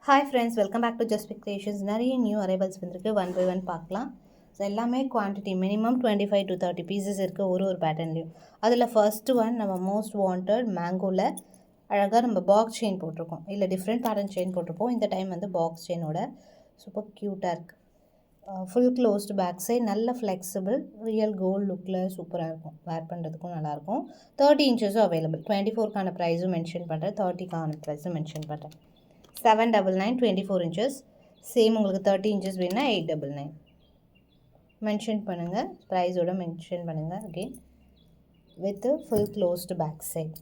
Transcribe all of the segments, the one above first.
Hi friends, welcome back to Just Pick Creations. நிறைய new arrivals வந்துருக்கு. One by one பார்க்கலாம். So எல்லாமே quantity minimum 25 to 30 pieces இருக்குது ஒரு பேட்டர்ன்லையும். அதில் ஃபர்ஸ்ட்டு ஒன் நம்ம மோஸ்ட் வாண்டட் மேங்கோவில் அழகாக நம்ம பாக்ஸ் செயின் போட்டிருக்கோம். இல்லை டிஃப்ரெண்ட் பேட்டர்ன் செயின் போட்டிருப்போம். இந்த டைம் வந்து பாக்ஸ் செயினோட சூப்பர் க்யூட்டாக இருக்குது. ஃபுல் க்ளோஸ்டு பேக் சைட், நல்ல ஃப்ளெக்சிபிள், ரியல் கோல்டு லுக்கில் சூப்பராக இருக்கும். வேர் பண்ணுறதுக்கும் நல்லாயிருக்கும். 30 இன்ச்சஸும் அவைலபிள். 24க்கான ப்ரைஸும் மென்ஷன் பண்ணுறேன், 30க்கான ப்ரைஸும் மென்ஷன் பண்ணுறேன். 799 24 inches. சேம் உங்களுக்கு 30 inches வேணுன்னா 899 மென்ஷன் பண்ணுங்கள். ப்ரைஸோட மென்ஷன் பண்ணுங்கள் again. With full closed back side.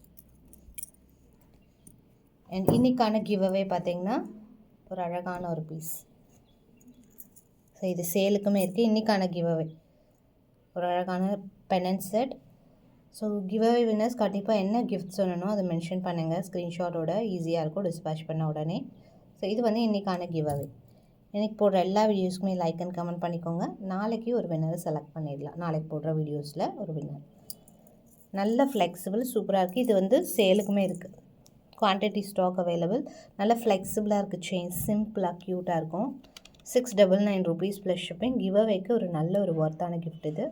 And இன்றைக்கான கிவ் அவே பார்த்திங்கன்னா ஒரு அழகான ஒரு பீஸ். ஸோ இது சேலுக்குமே இருக்குது. இன்றைக்கான கிவ் அவே ஒரு அழகான pendant set. So give away winners கண்டிப்பாக என்ன கிஃப்ட் சொல்லணும் அதை மென்ஷன் பண்ணுங்கள். ஸ்க்ரீன்ஷாட்டோட ஈஸியாக இருக்கும் டிஸ்பேச் பண்ண உடனே. ஸோ இது வந்து இன்றைக்கான கிவ் அவே. இன்றைக்கி போடுற எல்லா வீடியோஸ்க்குமே லைக் அண்ட் கமெண்ட் பண்ணிக்கோங்க. நாளைக்கு ஒரு வின்னரை செலக்ட் பண்ணிடலாம். நாளைக்கு போடுற வீடியோஸில் ஒரு வின்னர். நல்ல ஃப்ளெக்சிபிள், சூப்பராக இருக்குது. இது வந்து சேலுக்குமே இருக்குது. Quantity stock available. நல்ல ஃப்ளெக்சிபிளாக இருக்குது. செயின் சிம்பிளாக க்யூட்டாக இருக்கும். 699 rupees ப்ளஸ் ஷிப்பிங். கிவ் அவேக்கு ஒரு நல்ல ஒரு ஒர்த்தான கிஃப்ட் இது.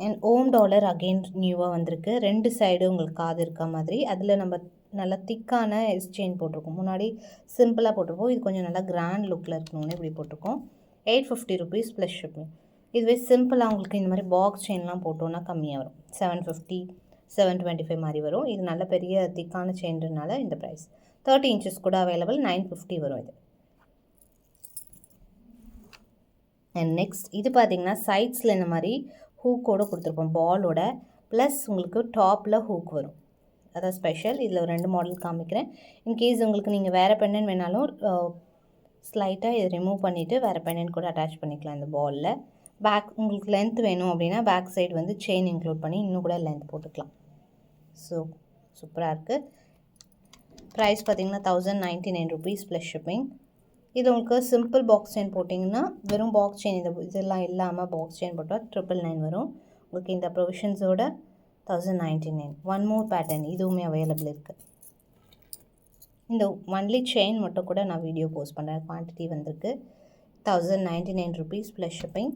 அண்ட் ஓம் டாலர் அகெயின் நியூவாக வந்திருக்கு. 2 சைடு உங்களுக்கு காது இருக்க மாதிரி. அதில் நம்ம நல்லா திக்கான செயின் போட்டிருக்கோம். முன்னாடி சிம்பிளாக போட்டிருப்போம். இது கொஞ்சம் நல்லா கிராண்ட் லுக்கில் இருக்கணும்னு இப்படி போட்டிருக்கோம். 850 rupees ப்ளஸ் ஷிப்பிங். இதுவே சிம்பிளாக உங்களுக்கு இந்த மாதிரி பாக்ஸ் செயின்லாம் போட்டோன்னா கம்மியாக வரும். 750 725 மாதிரி வரும். இது நல்ல பெரிய திக்கான செயின்றனால இந்த ப்ரைஸ். 30 inches கூட அவைலபிள். 950 வரும் இது. அண்ட் நெக்ஸ்ட் இது பார்த்திங்கன்னா சைட்ஸில் இந்த மாதிரி ஹூக்கோடு கொடுத்துருப்போம் பாலோட. ப்ளஸ் உங்களுக்கு டாப்பில் ஹூக் வரும். அதான் ஸ்பெஷல். இதில் ஒரு 2 மாடல் காமிக்கிறேன். இன்கேஸ் உங்களுக்கு நீங்கள் வேறு பெண்ணன் வேணாலும் ஸ்லைட்டாக இதை ரிமூவ் பண்ணிவிட்டு வேறு பெண்ணன் கூட அட்டாச் பண்ணிக்கலாம் இந்த பாலில். பேக் உங்களுக்கு லென்த் வேணும் அப்படின்னா பேக் சைடு வந்து செயின் இன்க்ளூட் பண்ணி இன்னும் கூட லென்த் போட்டுக்கலாம். ஸோ சூப்பராக இருக்குது. ப்ரைஸ் பார்த்திங்கன்னா 1099 rupees ப்ளஸ் ஷிப்பிங். இது உங்களுக்கு சிம்பிள் பாக்ஸ் செயின் போட்டிங்கன்னா வெறும் பாக்ஸ் செயின் இதெல்லாம் இல்லாமல் பாக்ஸ் செயின் போட்டால் 999 வரும். உங்களுக்கு இந்த ப்ரொவிஷன்ஸோட 1099. ஒன் மோர் பேட்டர்ன் இதுவுமே அவைலபிள் இருக்குது. இந்த ஒன்லி செயின் மட்டும் கூட நான் வீடியோ போஸ்ட் பண்ணுறேன். குவான்டிட்டி வந்திருக்கு. 1099 rupees ப்ளஸ் ஷிப்பிங்.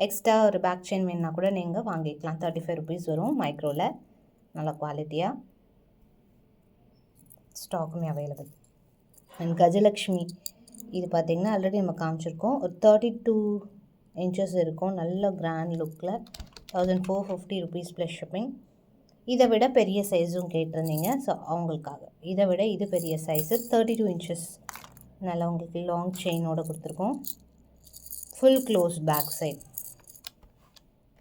எக்ஸ்ட்ரா ஒரு பேக் செயின் வேணுன்னா கூட நீங்கள் வாங்கிக்கலாம். 35 rupees வரும். மைக்ரோவில் நல்ல குவாலிட்டியாக ஸ்டாக்குமே அவைலபிள். அண்ட் கஜலக்ஷ்மி இது பார்த்திங்கன்னா ஆல்ரெடி நம்ம காமிச்சிருக்கோம். ஒரு 32 inches இருக்கும். நல்ல கிராண்ட் லுக்கில் 1450 rupees ப்ளஸ் ஷிப்பிங். இதை விட பெரிய சைஸும் கேட்டிருந்தீங்க. ஸோ அவங்களுக்காக இதை விட இது பெரிய சைஸு 32 inches. நல்லா உங்களுக்கு லாங் செயினோடு கொடுத்துருக்கோம். Full close back side.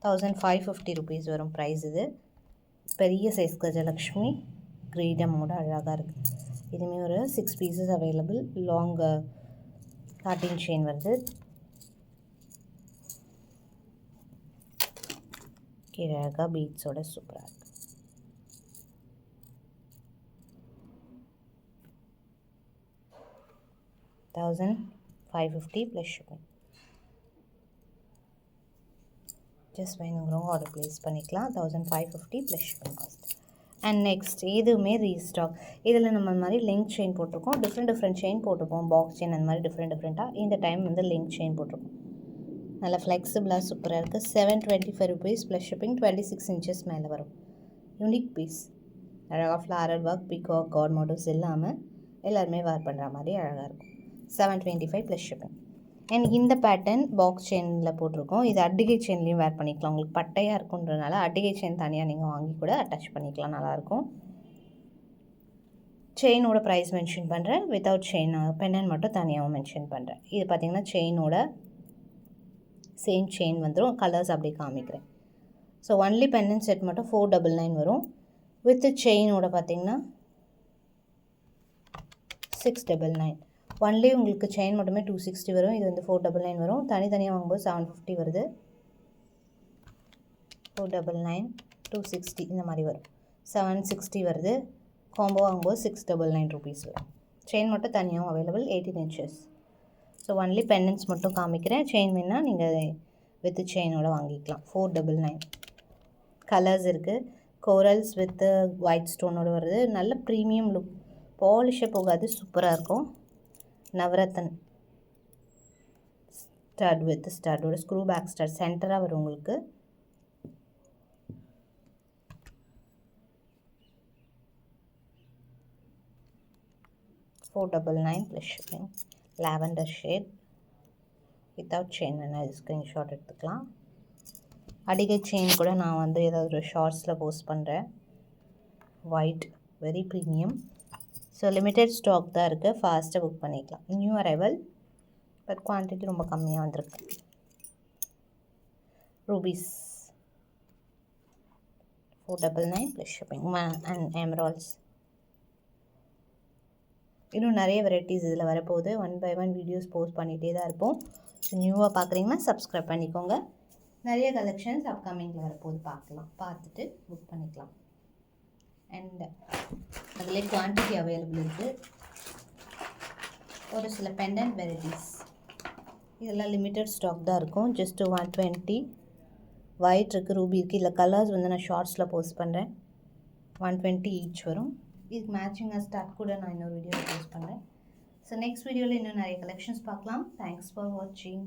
1550 rupees வரும் ப்ரைஸ். இது பெரிய சைஸ் கஜலக்ஷ்மி கிரீடமோட அழகாக இருக்குது. இதுவுமே ஒரு 6 pieces அவைலபிள். லாங் காட்டின் செயின் வருது. கீழே அழகாக பீட்ஸோட சூப்பராக இருக்குது. $1550 ப்ளஸ் ஷிப்பிங். ஜஸ்ட் வேணுங்கிறவங்க ஆர்டர் ப்ளேஸ் பண்ணிக்கலாம். 1550 plus shipping cost. And next இதுவுமே ரீஸ்டாக். இதில் நம்ம இந்த மாதிரி லிங்க் செயின் போட்டிருக்கோம். டிஃப்ரெண்ட் செயின் போட்டிருப்போம். பாக்ஸ் செயின் அந்த மாதிரி டிஃப்ரெண்ட்டாக. இந்த டைம் வந்து லிங்க் செயின் போட்டிருக்கோம். நல்லா ஃப்ளெக்சிபிளாக சூப்பராக இருக்குது. 725 rupees ப்ளஸ் ஷிப்பிங். 26 inches மேலே வரும். Unique piece. அழகாக floral work, peacock, god motifs இல்லாமல் எல்லாருமே வேர் பண்ணுற மாதிரி அழகாக இருக்கும். 725 ப்ளஸ் ஷிப்பிங். அண்ட் இந்த பேட்டர்ன் பாக்ஸ் செயினில் போட்டிருக்கோம். இது அட்டிகை செயின்லேயும் வேர் பண்ணிக்கலாம். உங்களுக்கு பட்டையாக இருக்குன்றனால அட்டிகை செயின் தனியாக நீங்கள் வாங்கி கூட அட்டாச் பண்ணிக்கலாம். நல்லாயிருக்கும். செயினோட ப்ரைஸ் மென்ஷன் பண்ணுறேன். வித்தவுட் செயின் பெண்ணன் மட்டும் தனியாகவும் மென்ஷன் பண்ணுறேன். இது பார்த்திங்கன்னா செயினோட சேம் செயின் வந்துடும். கலர்ஸ் அப்படியே காமிக்கிறேன். ஸோ ஒன்லி பெண்ணன் செட் மட்டும் 499 வரும். வித் செயினோட பார்த்திங்கன்னா 699. ஒன்லி உங்களுக்கு செயின் மட்டுமே 260 வரும். இது வந்து 499 வரும். தனித்தனியாக வாங்கும்போது 750 வருது. 499 260 இந்த மாதிரி வரும். 760 வருது. காம்போ வாங்கும்போது 699 rupees வரும். செயின் மட்டும் தனியாகவும் அவைலபிள். 18 inches. ஸோ ஒன்லி பெண்டன்ஸ் மட்டும் காமிக்கிறேன். செயின் வேணால் நீங்கள் வித் செயினோட வாங்கிக்கலாம். 499. கலர்ஸ் இருக்குது. கோரல்ஸ் வித் ஒயிட் ஸ்டோனோடு வருது. நல்ல ப்ரீமியம் லுக் பாலிஷே போகாது, சூப்பராக இருக்கும். நவரத்தன் ஸ்டட் வித் ஸ்டட்டோட ஸ்க்ரூ பேக் ஸ்டட் சென்டராக வரும் உங்களுக்கு. $499 plus shipping. Lavender shade without chain வேணால் ஸ்க்ரீன்ஷாட் எடுத்துக்கலாம். அடிகை செயின் கூட நான் வந்து ஏதாவது ஒரு ஷார்ட்ஸில் போஸ்ட் பண்ணுறேன். White very premium. So limited stock தான் இருக்குது, ஃபாஸ்ட்டாக புக் பண்ணிக்கலாம். நியூ அரைவல், பட் குவான்டிட்டி ரொம்ப கம்மியாக வந்திருக்கு. Rupees $499 plus shipping. அண்ட் எமரால்ட்ஸ். இன்னும் நிறைய வெரைட்டிஸ் இதில் வரப்போகுது. 1 by 1 வீடியோஸ் போஸ்ட் பண்ணிகிட்டே தான் இருப்போம். ஸோ நியூவாக பார்க்குறீங்கன்னா சப்ஸ்கிரைப் பண்ணிக்கோங்க. நிறைய கலெக்ஷன்ஸ் அப்கமிங்கில் வரப்போகுது, பார்த்துட்டு புக் பண்ணிக்கலாம். அண்ட் அதிலே குவான்டிட்டி அவைலபிள் இருக்குது. ஒரு சில பெண்டன்ட் வெரைட்டிஸ் இதெல்லாம் லிமிட்டட் ஸ்டாக் தான் இருக்கும். ஜஸ்ட் 120. ஒயிட் இருக்குது, ரூபி இருக்குது. இதில் கலர்ஸ் வந்து நான் ஷார்ட்ஸில் போஸ்ட் பண்ணுறேன். 120 ஈச் வரும். இதுக்கு மேட்சிங்காக ஸ்டார்ட் கூட நான் இன்னொரு வீடியோ போஸ்ட் பண்ணுறேன். ஸோ நெக்ஸ்ட் வீடியோவில் இன்னும் நிறைய கலெக்ஷன்ஸ் பார்க்கலாம். தேங்க்ஸ் ஃபார் வாட்சிங்.